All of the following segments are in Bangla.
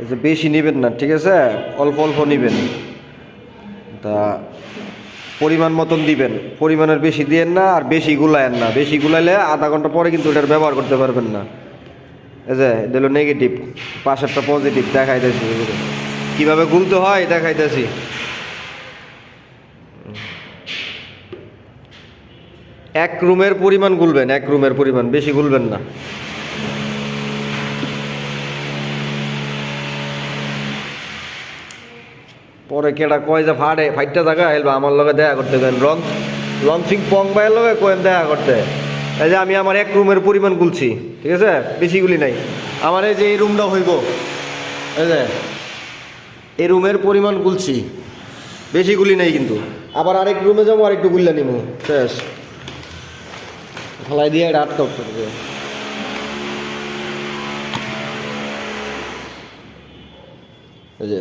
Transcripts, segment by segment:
এই যে বেশি নেবেন না, ঠিক আছে? অল্প অল্প নেবেন, তা পরিমাণ মতন দিবেন, পরিমাণের বেশি দিয়েন না, আর বেশি গুলায়েন না। বেশি গুলাইলে আধা ঘন্টা পরে কিন্তু এটার ব্যবহার করতে পারবেন না। এই যে এটা হলো নেগেটিভ, পাশেরটা পজিটিভ দেখাইতেছি। কীভাবে গুলতে হয় দেখাইতেছি। এক রুমের পরিমাণ গুলবেন, এক রুমের পরিমাণ, বেশি গুলবেন না। পরে কেডা কয় যে ফাইটটা জায়গা এলবা আমার লগে দেখা করতে গেলেন লঞ্চিং পং ভাইয়ের লগে কয়েন দেখা করতে। এই যে আমি আমার এক রুমের পরিমাণ গুলছি, ঠিক আছে? বেশি গুলি নাই। আমার এই যে এই রুমটা হইব, এই যে এই রুমের পরিমাণ গুলছি, বেশি গুলি নাই কিন্তু। আবার আরেক রুমে যাবো, আরেকটু গুল্লা নিব, শেষ। ফলাই দিয়ে এটা আটকা উঠতে হবে। এই যে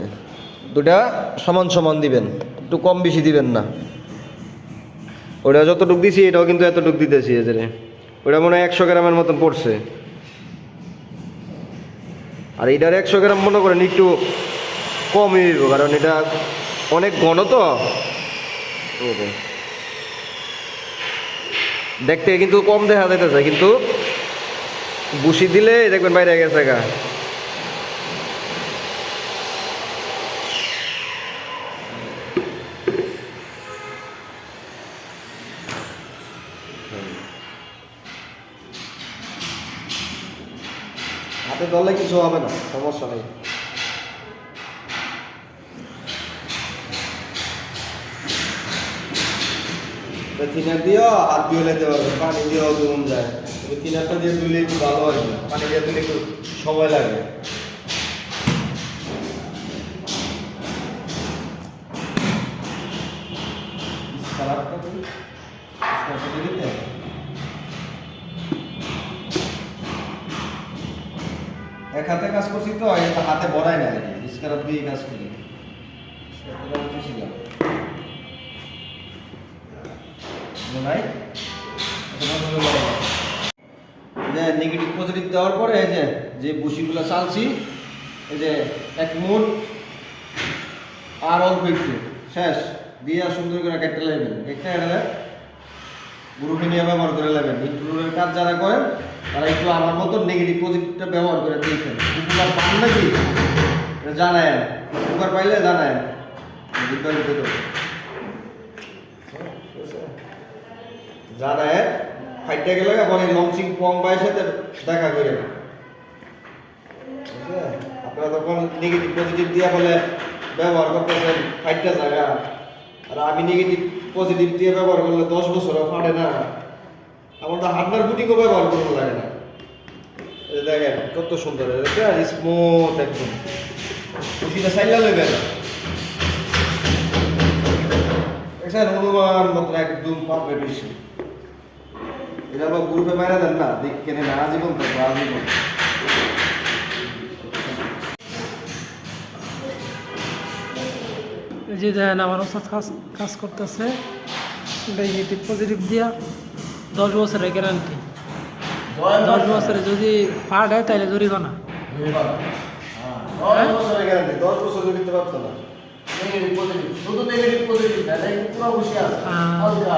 দুটা সমান সমান দিবেন, একটু কম বেশি দিবেন না। ওটা যতটুক দিছি এটাও কিন্তু এতটুক দিতেছি। এই যে ওটা মনে হয় 100 গ্রামের মতন পড়ছে, আর এটার 100 গ্রাম মনে করেন একটু কমই দিব, কারণ এটা অনেক ঘন তো। দেখতে কিন্তু কম দেখা যাইতেছে, কিন্তু বুসি দিলে দেখবেন বাইরে গেছে গা। হাতে ধরলে কিছু হবে না, সমস্যা নেই। থিনার দিয়েও হাত দিয়ে লেতে পারবে, পানি দিয়েও ধুন যায়। তবে থিনারটা দিয়ে ধুলে একটু ভালো হয় না, পানি দিয়ে ধুলে একটু সময় লাগে। এক হাতে কাজ করছি তো, এটা হাতে বড়াই না, স্কারাপ দিয়ে কাজ করি। নেগেটিভ পজিটিভ দেওয়ার পরে এই যে বুশিগুলো চালছি, এই যে এক মুঠ আর অল্প একটু শেষ দিয়ে সুন্দর করে কেটে নেবেন। একটা এটালে গ্রুপে নিয়ে ব্যবহার করে নেবেন। ইন্ট্রোডের কাজ যারা করেন তারা একটু আমার মতো নেগেটিভ পজিটিভটা ব্যবহার করে দিয়েছেন। উপকার পান নাকি জানায়েন, উপকার পাইলে জানায়েন। জানায়েন ফাইটটা গেলে পরে লঞ্চিং পং ভাইয়ের সাথে দেখা করে। আপনারা তখন নেগেটিভ পজিটিভ দিয়ে বলে ব্যবহার করতেছেন ফাইটটা জায়গা, আর আমি নেগেটিভ পজিটিভ দিয়ে ব্যবহার করলে 10 বছরও ফাটে না। আমার তো হার্ডনার বুটিংও ব্যবহার করতে লাগে না। দেখেন কত সুন্দর, স্মুথ একদম। খুশিটা সাইলা নেবেন, দেখছেন অনুমান মাত্র একদম পারফেক্ট বেশি। এটা আবার গ্রুপে বাইরে দেন না, দেখ কেনে না আজীবন থাকবো, আজীবন। এই যে দেখেন আমার ওস্তাদ কাজ করতেছে নেগেটিভ পজিটিভ দিয়া 10 বছরের গ্যারান্টি। 10 বছরে যদি ফাট হয় তাহলে জরিমানা। 10 বছরের গ্যারান্টি, 10 বছর দিতে পারতো না। নেগেটিভ পজিটিভ, শুধু নেগেটিভ পজিটিভ না, পুরো বসে আছে হালকা।